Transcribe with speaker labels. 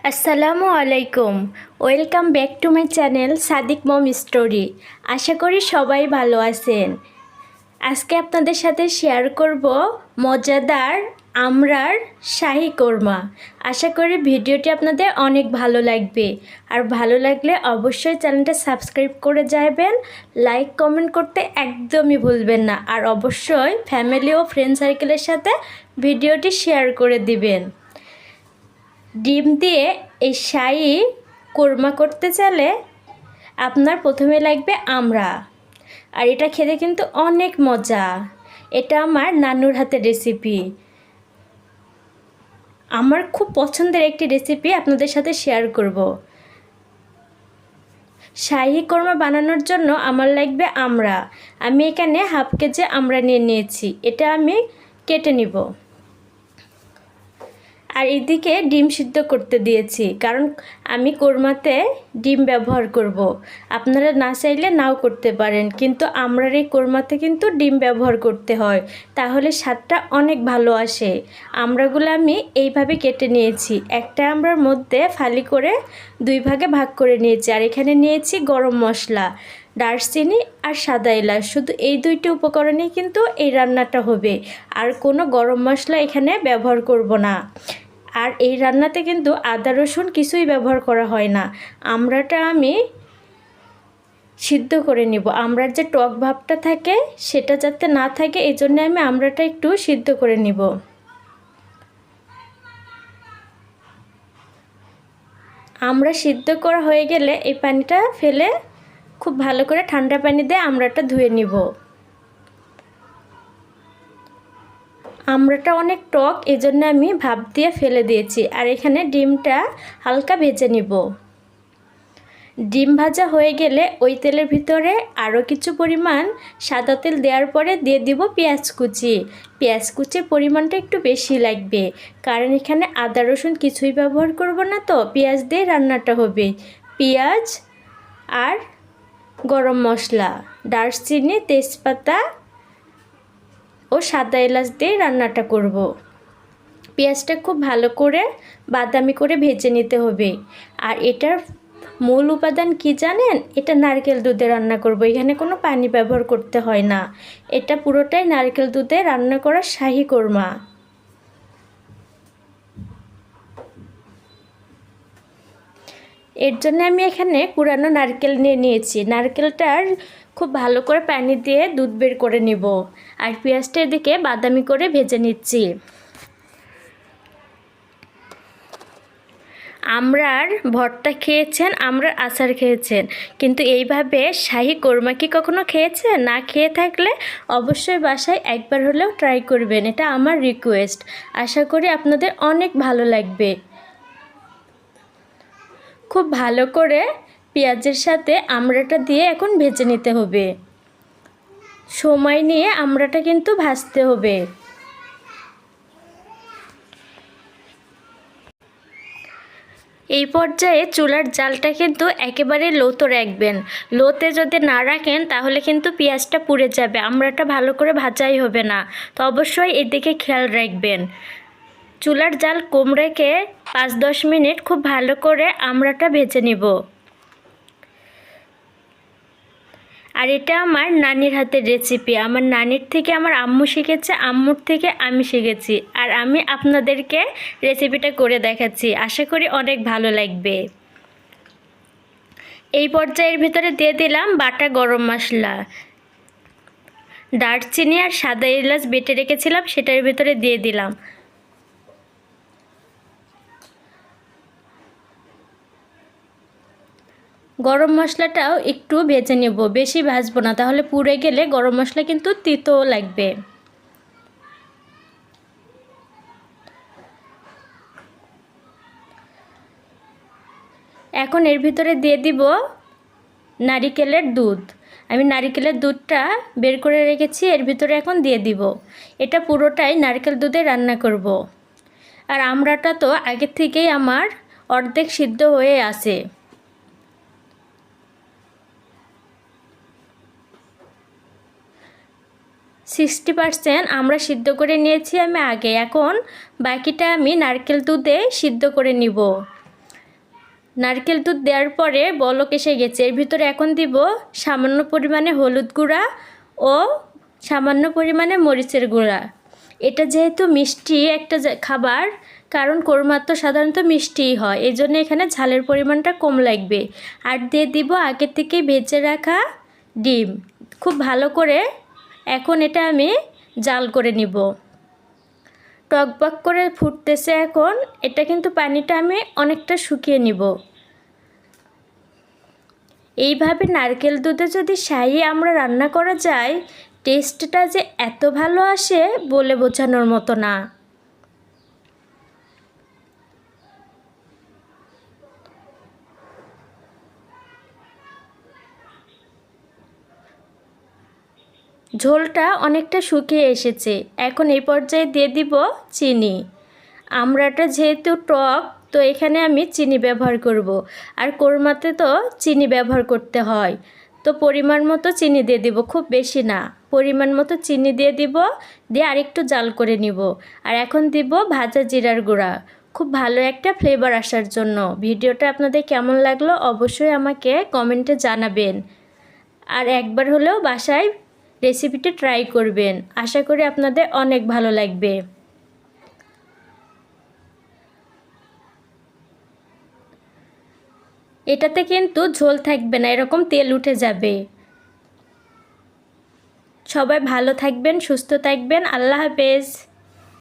Speaker 1: আসসালামু আলাইকুম। Welcome back to my channel Sadiq mom story. আশা করি সবাই ভালো আছেন। আজকে আপনাদের সাথে শেয়ার করব মজাদার আমড়ার শাহি কোরমা। আশা করি ভিডিওটি আপনাদের অনেক ভালো লাগবে। আর ভালো লাগলে অবশ্যই চ্যানেলটা সাবস্ক্রাইব করে যাবেন, লাইক কমেন্ট করতে একদমই ভুলবেন না। আর অবশ্যই ফ্যামিলি ও ফ্রেন্ড সার্কেলের সাথে ভিডিওটি শেয়ার করে দিবেন। ডিম দিয়ে এই শাহি কোরমা করতে চাইলে আপনার প্রথমে লাগবে আমড়া। আর এটা খেতে কিন্তু অনেক মজা। এটা আমার নানুর হাতের রেসিপি, আমার খুব পছন্দের একটি রেসিপি আপনাদের সাথে শেয়ার করব। শাহি কোরমা বানানোর জন্য আমার লাগবে আমড়া। আমি এখানে হাফ কেজি আমড়া নিয়ে নিয়েছি, এটা আমি কেটে নিব। আর এদিকে ডিম সিদ্ধ করতে দিয়েছি, কারণ আমি কোরমাতে ডিম ব্যবহার করব। আপনারা না চাইলে নাও করতে পারেন, কিন্তু আমরার এই কোরমাতে কিন্তু ডিম ব্যবহার করতে হয়, তাহলে স্বাদটা অনেক ভালো আসে। আমড়াগুলো আমি এইভাবে কেটে নিয়েছি, একটা আমড়ার মধ্যে ফালি করে দুই ভাগে ভাগ করে নিয়েছি। আর এখানে নিয়েছি গরম মশলা, দারচিনি আর সাদা এলাচ, শুধু এই দুইটি উপকরণেই কিন্তু এই রান্নাটা হবে। আর কোনো গরম মশলা এখানে ব্যবহার করব না। আর এই রান্নাতে কিন্তু আদা রসুন কিছুই ব্যবহার করা হয় না। আমড়াটা আমি সিদ্ধ করে নিব। আমড়ার যে টক ভাবটা থাকে সেটা যাতে না থাকে, এই জন্য আমি আমড়াটা একটু সিদ্ধ করে নিব। আমড়া সিদ্ধ করা হয়ে গেলে এই পানিটা ফেলে খুব ভালো করে ঠান্ডা পানি দিয়ে আমড়াটা ধুয়ে নিব। আমড়াটা অনেক টক, এজন্য আমি ভাপ দিয়ে ফেলে দিয়েছি। আর এখানে ডিমটা হালকা ভেজে নিব। ডিম ভাজা হয়ে গেলে ওই তেলের ভিতরে আরও কিছু পরিমাণ সাদা তেল দেওয়ার পরে দিয়ে দিব পেঁয়াজ কুচি। পেঁয়াজ কুচির পরিমাণটা একটু বেশি লাগবে, কারণ এখানে আদা রসুন কিছুই ব্যবহার করব না, তো পেঁয়াজ দিয়ে রান্নাটা হবে। পেঁয়াজ আর গরম মশলা, দারচিনি, তেজপাতা ও সাদা এলাচ দিয়ে রান্নাটা করব। পেঁয়াজটা খুব ভালো করে বাদামি করে ভেজে নিতে হবে। আর এটার মূল উপাদান কি জানেন? এটা নারকেল দুধে রান্না করব, এখানে কোনো পানি ব্যবহার করতে হয় না। এটা পুরোটাই নারকেল দুধে রান্না করা শাহি কোরমা। এর জন্য আমি এখানে কুড়ানো নারকেল নিয়ে নিয়েছি। নারকেলটার খুব ভালো করে পানি দিয়ে দুধ বের করে নিব। আর পেঁয়াজটা এদিকে বাদামি করে ভেজে নিচ্ছি। আমড়ার ভর্তা খেয়েছেন, আমড়ার আচার খেয়েছেন, কিন্তু এইভাবে শাহি কোরমা কি কখনো খেয়েছেন? না খেয়ে থাকলে অবশ্যই বাসায় একবার হলেও ট্রাই করবেন, এটা আমার রিকোয়েস্ট। আশা করি আপনাদের অনেক ভালো লাগবে। খুব ভালো করে পেঁয়াজের সাথে আমড়াটা দিয়ে এখন ভেজে নিতে হবে। সময় নিয়ে আমড়াটা কিন্তু ভাজতে হবে। এই পর্যায়ে চুলার জালটা কিন্তু একেবারে লোতে রাখবেন। লোতে যদি না রাখেন তাহলে কিন্তু পেঁয়াজটা পুড়ে যাবে, আমড়াটা ভালো করে ভাজাই হবে না। তো অবশ্যই এদিকে খেয়াল রাখবেন। চুলার জাল কম রেখে 5-10 মিনিট খুব ভালো করে আমড়াটা ভেজে নিব। আর এটা আমার নানির হাতের রেসিপি, আমার নানির থেকে আমার আম্মু শিখেছে, আম্মুর থেকে আমি শিখেছি। আর আমি আপনাদেরকে রেসিপিটা করে দেখাচ্ছি, আশা করি অনেক ভালো লাগবে। এই পর্যায়ের ভিতরে দিয়ে দিলাম বাটা গরম মশলা, দারচিনি আর সাদা এলাচ বেটে রেখেছিলাম সেটার ভিতরে দিয়ে দিলাম। গরম মশলাটাও একটু ভেজে নেব, বেশি ভাজবো না, তাহলে পুড়ে গেলে গরম মশলা কিন্তু তিতো লাগবে। এখন এর ভিতরে দিয়ে দিব নারিকেলের দুধ। আমি নারিকেলের দুধটা বের করে রেখেছি, এর ভিতরে এখন দিয়ে দিব। এটা পুরোটাই নারকেল দুধে রান্না করব। আর আমড়াটা তো আগে থেকেই আমার অর্ধেক সিদ্ধ হয়ে আছে। সিক্সটি 60% আমরা সিদ্ধ করে নিয়েছি আমি আগে, এখন বাকিটা আমি নারকেল দুধে সিদ্ধ করে নিব। নারকেল দুধ দেওয়ার পরে বলক এসে গেছে। এর ভিতরে এখন দিব সামান্য পরিমাণে হলুদ গুঁড়া ও সামান্য পরিমাণে মরিচের গুঁড়া। এটা যেহেতু মিষ্টি একটা খাবার, কারণ কোরমা তো সাধারণত মিষ্টিই হয়, এই জন্য এখানে ঝালের পরিমাণটা কম লাগবে। আর দিয়ে দিব আগে থেকে ভেজে রাখা ডিম। খুব ভালো করে এখন এটা আমি জাল করে নিব। টকবক করে ফুটতেছে এখন। এটা কিন্তু পানিটা আমি অনেকটা শুকিয়ে নিব। এইভাবে নারকেল দুধে যদি শাহি আমরা রান্না করা যায়, টেস্টটা যে এত ভালো আসে বলে বোঝানোর মতো না। ঝোলটা অনেকটা শুকিয়ে এসেছে। এখন এই পর্যায়ে দিয়ে দিব চিনি। আমড়াটা যেহেতু টক, তো এখানে আমি চিনি ব্যবহার করব। আর কোরমাতে তো চিনি ব্যবহার করতে হয়, তো পরিমাণ মতো চিনি দিয়ে দিব, খুব বেশি না, পরিমাণ মতো চিনি দিয়ে দিব। দিয়ে আরেকটু জাল করে নিব। আর এখন দিব ভাজা জিরার গুঁড়া, খুব ভালো একটা ফ্লেভার আসার জন্য। ভিডিওটা আপনাদের কেমন লাগলো অবশ্যই আমাকে কমেন্টে জানাবেন। আর একবার হলেও বাসায় রেসিপিটি ট্রাই করবেন, আশা করি আপনাদের অনেক ভালো লাগবে। এটাতে কিন্তু ঝোল থাকবে না, এরকম তেল উঠে যাবে। সবাই ভালো থাকবেন, সুস্থ থাকবেন। আল্লাহ হাফেজ।